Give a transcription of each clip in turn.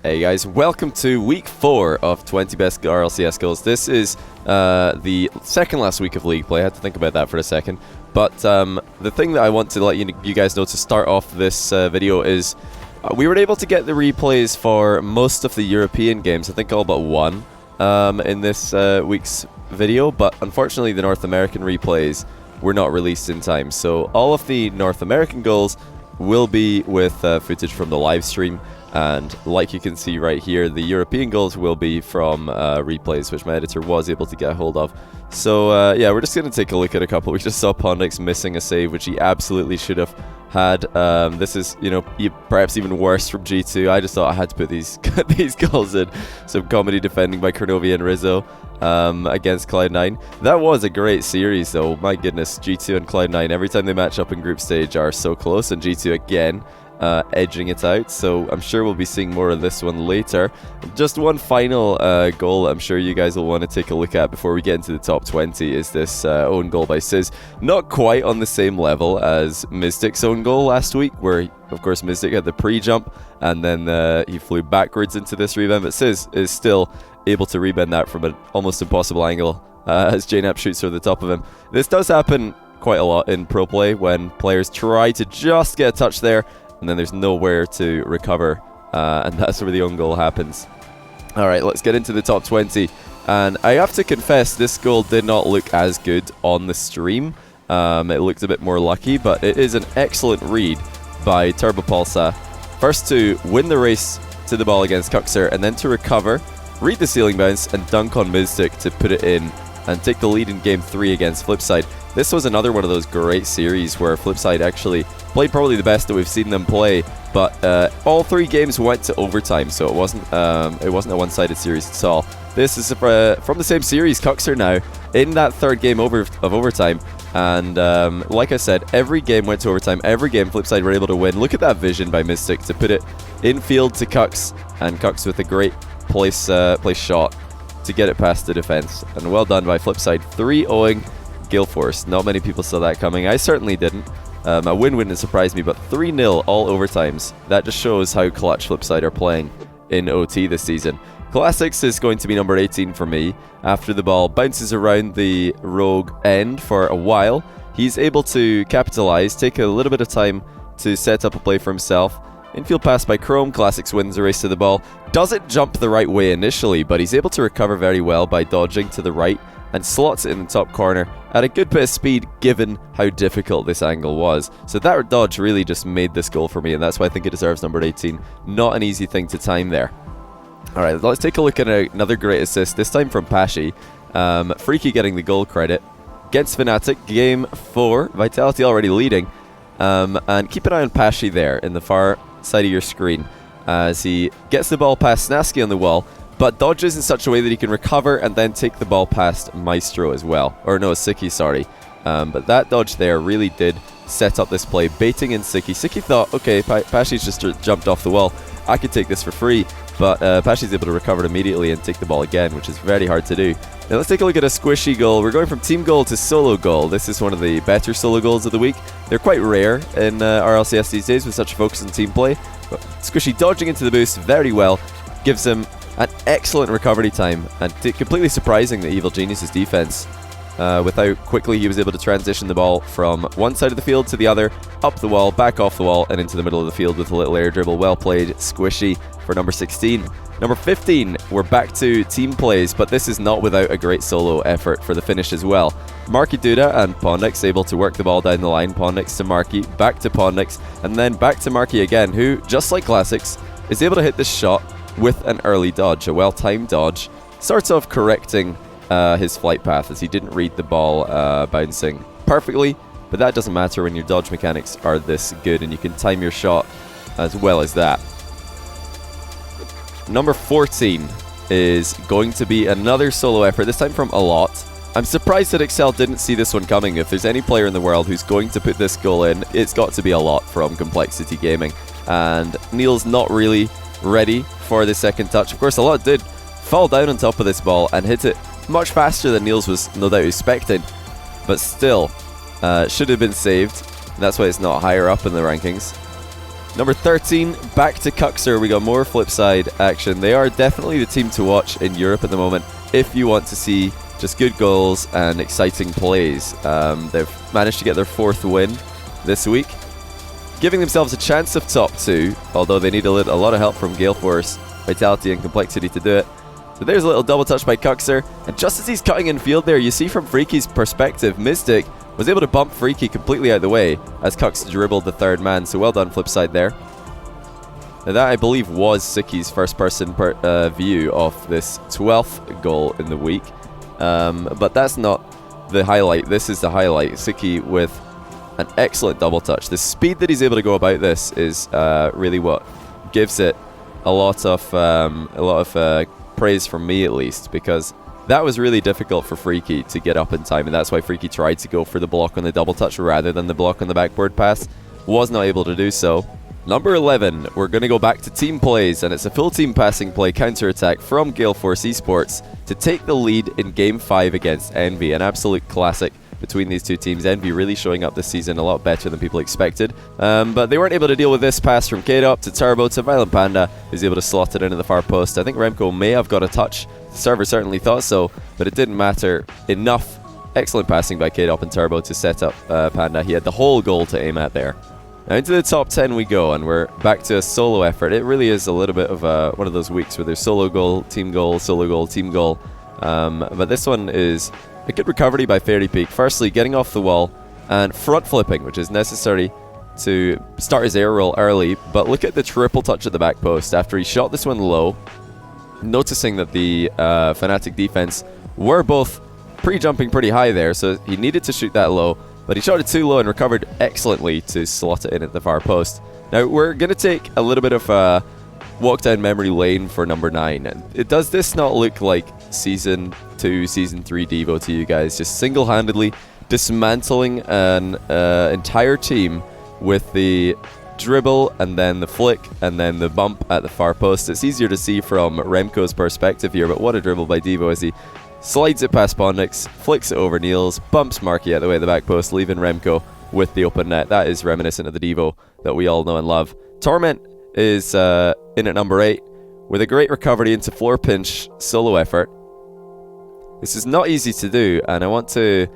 Hey guys, welcome to week 4 of 20 best RLCS goals. This is the second last week of league play. I had to think about that for a second. But the thing that I want to let you guys know to start off this video is we were able to get the replays for most of the European games, I think all but one, in this week's video. But unfortunately the North American replays were not released in time. So all of the North American goals will be with footage from the live stream. And like you can see right here, the European goals will be from replays, which my editor was able to get a hold of. So yeah, we're just going to take a look at a couple. We just saw Pondix missing a save, which he absolutely should have had. This is, you know, perhaps even worse from G2. I just thought I had to put these these goals in. Some comedy defending by Kronovia and Rizzo against Cloud9. That was a great series, though. My goodness, G2 and Cloud9, every time they match up in group stage, are so close. And G2 again edging it out, so I'm sure we'll be seeing more of this one later. Just one final goal I'm sure you guys will want to take a look at before we get into the top 20 is this own goal by Sizz. Not quite on the same level as Mystic's own goal last week, where of course Mystic had the pre-jump and then he flew backwards into this rebound, but Sizz is still able to rebound that from an almost impossible angle as JNAP shoots over the top of him. This does happen quite a lot in pro play when players try to just get a touch there and then there's nowhere to recover, and that's where the own goal happens. Alright, let's get into the top 20. And I have to confess, this goal did not look as good on the stream. It looked a bit more lucky, but it is an excellent read by Turbopulsa. First to win the race to the ball against Cuxer, and then to recover, read the ceiling bounce, and dunk on Mystic to put it in and take the lead in Game 3 against Flipside. This was another one of those great series where Flipside actually played probably the best that we've seen them play, but all 3 games went to overtime, so it wasn't a one-sided series at all. This is from the same series, Cuxer now, in that 3rd game of overtime, and like I said, every game went to overtime, every game Flipside were able to win. Look at that vision by Mystic to put it infield to Cux, and Cux with a great place shot to get it past the defense, and well done by Flipside, 3-0ing Galeforce. Not many people saw that coming. I certainly didn't. A win wouldn't surprise me, but 3-0 all overtimes. That just shows how clutch Flipside are playing in OT this season. Classics is going to be number 18 for me. After the ball bounces around the rogue end for a while, he's able to capitalize, take a little bit of time to set up a play for himself. Infield pass by Chrome. Classics wins the race to the ball. Doesn't jump the right way initially, but he's able to recover very well by dodging to the right and slots it in the top corner at a good bit of speed given how difficult this angle was. So that dodge really just made this goal for me, and that's why I think it deserves number 18. Not an easy thing to time there. Alright, let's take a look at another great assist, this time from Pashy. Freaky getting the goal credit. Against Fnatic, Game 4, Vitality already leading. And keep an eye on Pashy there in the far side of your screen as he gets the ball past Snasky on the wall, but dodges in such a way that he can recover and then take the ball past Maestro as well. Or no, Siki, sorry. But that dodge there really did set up this play, baiting in Siki. Siki thought, okay, Pashy's just jumped off the wall. I could take this for free. But Pashy's able to recover it immediately and take the ball again, which is very hard to do. Now let's take a look at a squishy goal. We're going from team goal to solo goal. This is one of the better solo goals of the week. They're quite rare in RLCS these days with such a focus on team play. But Squishy dodging into the boost very well, gives him an excellent recovery time, and completely surprising the Evil Genius's defense with how quickly he was able to transition the ball from one side of the field to the other, up the wall, back off the wall, and into the middle of the field with a little air dribble. Well played, Squishy, for number 16. Number 15, we're back to team plays, but this is not without a great solo effort for the finish as well. Marky Duda and Pondix able to work the ball down the line. Pondix to Marky, back to Pondix, and then back to Marky again, who, just like Classics, is able to hit this shot with an early dodge, a well-timed dodge. Starts off correcting his flight path as he didn't read the ball bouncing perfectly, but that doesn't matter when your dodge mechanics are this good and you can time your shot as well as that. Number 14 is going to be another solo effort, this time from Alot. I'm surprised that Excel didn't see this one coming. If there's any player in the world who's going to put this goal in, it's got to be Alot from Complexity Gaming. And Neil's not really ready for the second touch. Of course, Alot did fall down on top of this ball and hit it much faster than Niels was no doubt expecting, but still should have been saved. That's why it's not higher up in the rankings. Number 13, back to Cuxer. We got more Flipside action. They are definitely the team to watch in Europe at the moment if you want to see just good goals and exciting plays. They've managed to get their 4th win this week, giving themselves a chance of top 2, although they need a lot of help from Gale Force, Vitality and Complexity to do it. So there's a little double touch by Cuxer, and just as he's cutting in field there, you see from Freaky's perspective, Mystic was able to bump Freaky completely out of the way as Cuxer dribbled the 3rd man, so well done Flipside there. Now that, I believe, was Siki's first-person view of this 12th goal in the week, but that's not the highlight. This is the highlight. Siki with an excellent double touch. The speed that he's able to go about this is really what gives it a lot of praise from me, at least, because that was really difficult for Freaky to get up in time, and that's why Freaky tried to go for the block on the double touch rather than the block on the backboard pass. Was not able to do so. Number 11, we're going to go back to team plays, and it's a full team passing play counter-attack from Gale Force Esports to take the lead in Game 5 against Envy. An absolute classic between these two teams. Envy really showing up this season a lot better than people expected. But they weren't able to deal with this pass from K-Dop to Turbo to Violent Panda, who's able to slot it into the far post. I think Remco may have got a touch. The server certainly thought so, but it didn't matter enough. Excellent passing by K-Dop and Turbo to set up Panda. He had the whole goal to aim at there. Now into the top 10 we go, and we're back to a solo effort. It really is a little bit of one of those weeks where there's solo goal, team goal, solo goal, team goal. But this one is a good recovery by Fairy Peak. Firstly, getting off the wall and front flipping, which is necessary to start his air roll early. But look at the triple touch at the back post after he shot this one low, noticing that the Fnatic defense were both pre-jumping pretty high there, so he needed to shoot that low. But he shot it too low and recovered excellently to slot it in at the far post. Now, we're going to take a little bit of a walk down memory lane for number 9. Does this not look like Season 2, Season 3 Devo to you guys? Just single-handedly dismantling an entire team with the dribble and then the flick and then the bump at the far post. It's easier to see from Remco's perspective here, but what a dribble by Devo as he slides it past Pondix, flicks it over Niels, bumps Marky out the way of the back post, leaving Remco with the open net. That is reminiscent of the Devo that we all know and love. Torment is in at number 8 with a great recovery into floor pinch solo effort. This is not easy to do, and I want to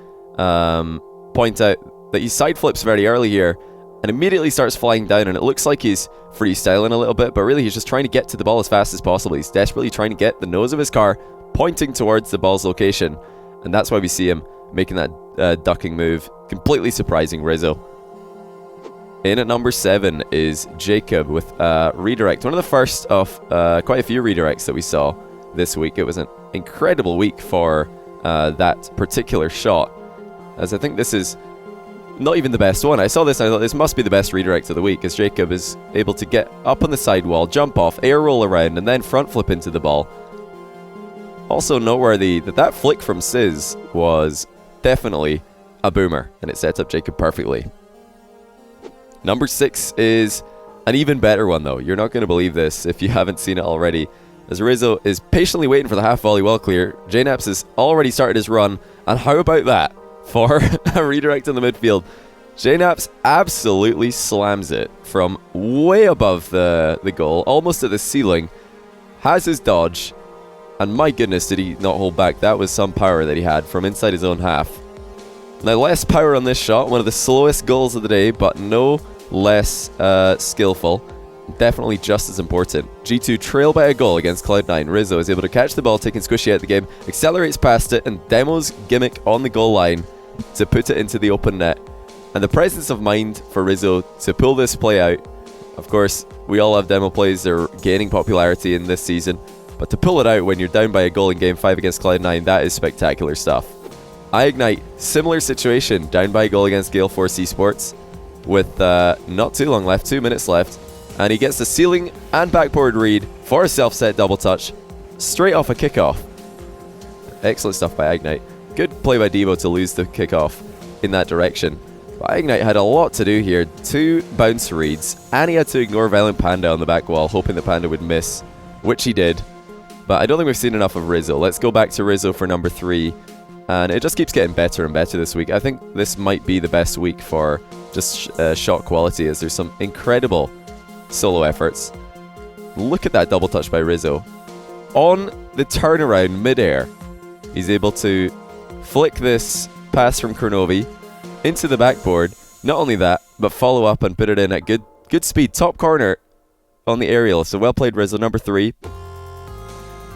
point out that he side flips very early here and immediately starts flying down, and it looks like he's freestyling a little bit, but really he's just trying to get to the ball as fast as possible. He's desperately trying to get the nose of his car pointing towards the ball's location, and that's why we see him making that ducking move. Completely surprising Rizzo. In at number 7 is Jacob with redirect. One of the first of quite a few redirects that we saw this week. It was an incredible week for that particular shot, as I think this is not even the best one. I saw this and I thought this must be the best redirect of the week, as Jacob is able to get up on the sidewall, jump off, air roll around, and then front flip into the ball. Also noteworthy that flick from Sizz was definitely a boomer, and it sets up Jacob perfectly. Number 6 is an even better one, though. You're not going to believe this if you haven't seen it already, as Rizzo is patiently waiting for the half volley well clear. JNaps has already started his run, and how about that for a redirect in the midfield? JNaps absolutely slams it from way above the goal, almost at the ceiling, has his dodge, and my goodness did he not hold back. That was some power that he had from inside his own half. Now, less power on this shot, one of the slowest goals of the day, but no less skillful. Definitely just as important. G2 trail by a goal against Cloud9. Rizzo is able to catch the ball, taking Squishy out of the game, accelerates past it, and demos Gimmick on the goal line to put it into the open net. And the presence of mind for Rizzo to pull this play out. Of course, we all have demo plays. They're gaining popularity in this season. But to pull it out when you're down by a goal in Game 5 against Cloud9, that is spectacular stuff. ignite, similar situation, down by a goal against Gale Force Esports with not too long left, 2 minutes left, and he gets the ceiling and backboard read for a self-set double touch straight off a kickoff. Excellent stuff by Ignite. Good play by Devo to lose the kickoff in that direction. But Ignite had a lot to do here. 2 bounce reads, and he had to ignore Violent Panda on the back wall, hoping the Panda would miss, which he did. But I don't think we've seen enough of Rizzo. Let's go back to Rizzo for number 3. And it just keeps getting better and better this week. I think this might be the best week for just shot quality, as there's some incredible solo efforts. Look at that double touch by Rizzo. On the turnaround mid-air, he's able to flick this pass from Kronovi into the backboard. Not only that, but follow up and put it in at good speed. Top corner on the aerial. So well played, Rizzo, number 3.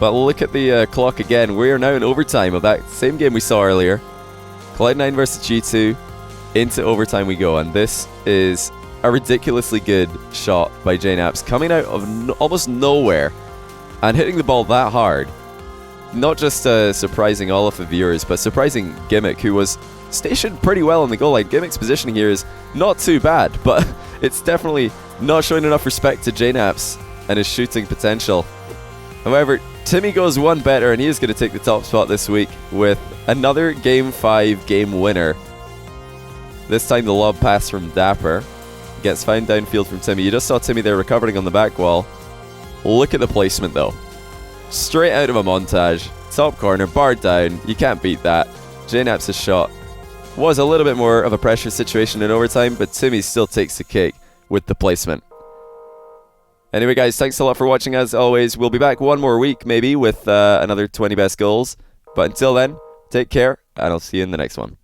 But look at the clock again. We are now in overtime of that same game we saw earlier. Cloud9 versus G2. Into overtime we go. And this is a ridiculously good shot by JNaps, coming out of almost nowhere and hitting the ball that hard. Not just surprising all of the viewers, but surprising Gimmick, who was stationed pretty well on the goal line. Gimmick's positioning here is not too bad, but it's definitely not showing enough respect to JNaps and his shooting potential. However, Timmy goes one better, and he is going to take the top spot this week with another Game 5 game winner. This time the lob pass from Dapper gets found downfield from Timmy. You just saw Timmy there recovering on the back wall. Look at the placement though. Straight out of a montage. Top corner, bar down. You can't beat that. JNaps' shot was a little bit more of a pressure situation in overtime, but Timmy still takes the cake with the placement. Anyway guys, thanks a lot for watching as always. We'll be back one more week maybe with another 20 best goals. But until then, take care and I'll see you in the next one.